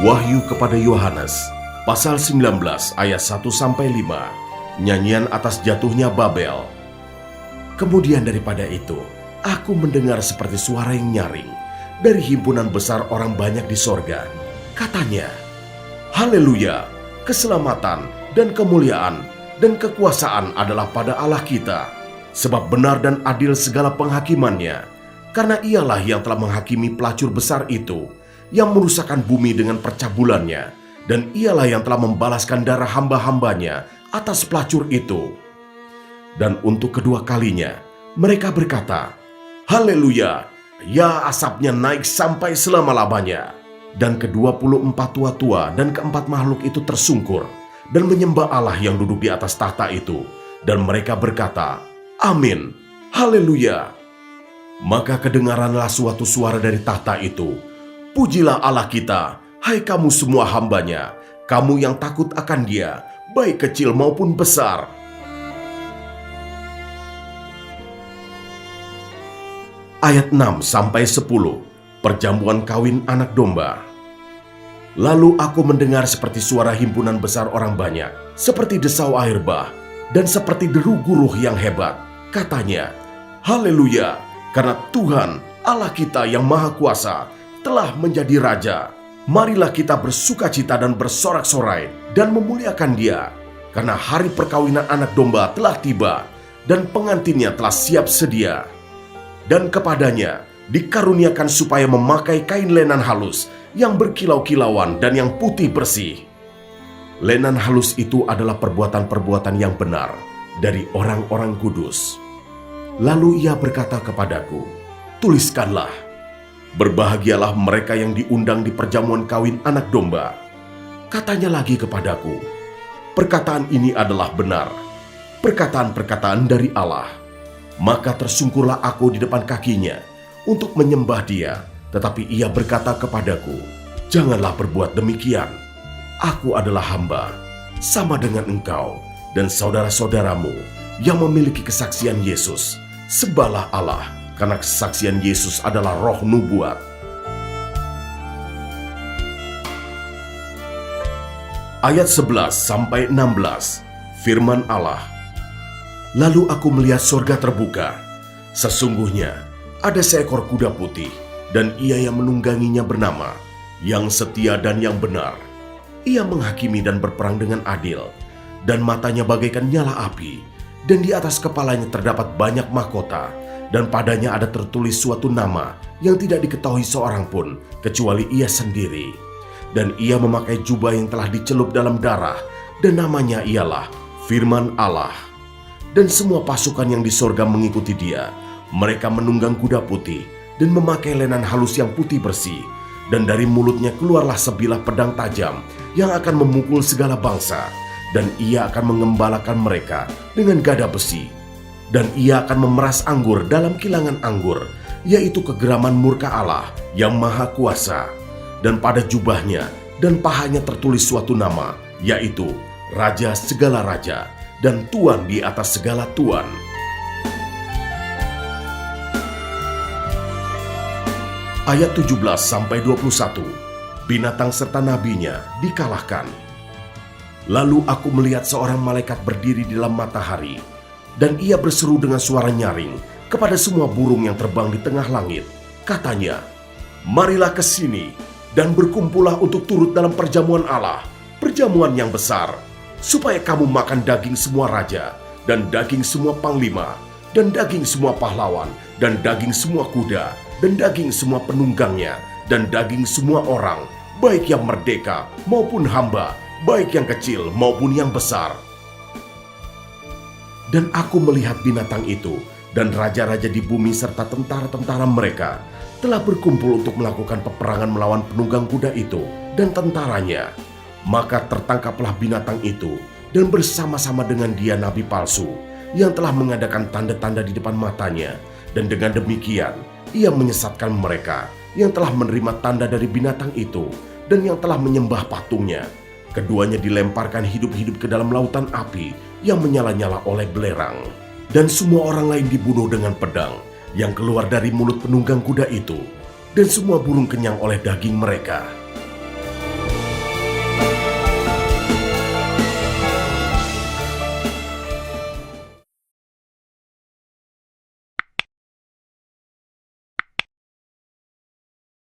Wahyu kepada Yohanes, pasal 19 ayat 1-5, nyanyian atas jatuhnya Babel. Kemudian daripada itu, aku mendengar seperti suara yang nyaring dari himpunan besar orang banyak di sorga. Katanya, Haleluya, keselamatan dan kemuliaan dan kekuasaan adalah pada Allah kita, sebab benar dan adil segala penghakimannya, karena ialah yang telah menghakimi pelacur besar itu, yang merusakkan bumi dengan percabulannya, dan ialah yang telah membalaskan darah hamba-hambanya atas pelacur itu. Dan untuk kedua kalinya, mereka berkata, Haleluya, ya asapnya naik sampai selama-lamanya. Dan ke-24 tua-tua dan keempat makhluk itu tersungkur dan menyembah Allah yang duduk di atas tahta itu. Dan mereka berkata, Amin, Haleluya. Maka kedengaranlah suatu suara dari tahta itu, Pujilah Allah kita, hai kamu semua hambanya, kamu yang takut akan Dia, baik kecil maupun besar. Ayat 6-10, perjamuan kawin anak domba. Lalu aku mendengar seperti suara himpunan besar orang banyak, seperti desau air bah, dan seperti deru guruh yang hebat. Katanya, Haleluya, karena Tuhan Allah kita yang Maha Kuasa telah menjadi Raja. Marilah kita bersukacita dan bersorak-sorai dan memuliakan Dia, karena hari perkawinan anak domba telah tiba, dan pengantinnya telah siap sedia. Dan kepadanya dikaruniakan supaya memakai kain lenan halus yang berkilau-kilauan dan yang putih bersih. Lenan halus itu adalah perbuatan-perbuatan yang benar dari orang-orang kudus. Lalu ia berkata kepadaku, Tuliskanlah, berbahagialah mereka yang diundang di perjamuan kawin anak domba. Katanya lagi kepadaku, perkataan ini adalah benar, perkataan-perkataan dari Allah. Maka tersungkurlah aku di depan kakinya untuk menyembah Dia. Tetapi ia berkata kepadaku, janganlah berbuat demikian. Aku adalah hamba, sama dengan engkau dan saudara-saudaramu yang memiliki kesaksian Yesus. Sembahlah Allah, karena kesaksian Yesus adalah roh nubuat. Ayat 11-16, firman Allah. Lalu aku melihat sorga terbuka. Sesungguhnya ada seekor kuda putih, dan ia yang menungganginya bernama Yang Setia dan Yang Benar. Ia menghakimi dan berperang dengan adil, dan matanya bagaikan nyala api, dan di atas kepalanya terdapat banyak mahkota, dan padanya ada tertulis suatu nama yang tidak diketahui seorang pun kecuali ia sendiri. Dan ia memakai jubah yang telah dicelup dalam darah, dan namanya ialah Firman Allah. Dan semua pasukan yang di sorga mengikuti dia. Mereka menunggang kuda putih dan memakai lenan halus yang putih bersih. Dan dari mulutnya keluarlah sebilah pedang tajam yang akan memukul segala bangsa. Dan ia akan mengembalakan mereka dengan gada besi. Dan ia akan memeras anggur dalam kilangan anggur, yaitu kegeraman murka Allah yang Maha Kuasa. Dan pada jubahnya dan pahanya tertulis suatu nama, yaitu Raja segala raja dan Tuan di atas segala tuan. Ayat 17-21, binatang serta nabinya dikalahkan. Lalu aku melihat seorang malaikat berdiri di dalam matahari, dan ia berseru dengan suara nyaring kepada semua burung yang terbang di tengah langit. Katanya, marilah ke sini dan berkumpullah untuk turut dalam perjamuan Allah, perjamuan yang besar, supaya kamu makan daging semua raja, dan daging semua panglima, dan daging semua pahlawan, dan daging semua kuda, dan daging semua penunggangnya, dan daging semua orang, baik yang merdeka maupun hamba, baik yang kecil maupun yang besar. Dan aku melihat binatang itu, dan raja-raja di bumi serta tentara-tentara mereka telah berkumpul untuk melakukan peperangan melawan penunggang kuda itu dan tentaranya. Maka tertangkaplah binatang itu, dan bersama-sama dengan dia nabi palsu, yang telah mengadakan tanda-tanda di depan matanya, dan dengan demikian ia menyesatkan mereka yang telah menerima tanda dari binatang itu, dan yang telah menyembah patungnya. Keduanya dilemparkan hidup-hidup ke dalam lautan api yang menyala-nyala oleh belerang. Dan semua orang lain dibunuh dengan pedang yang keluar dari mulut penunggang kuda itu, dan semua burung kenyang oleh daging mereka.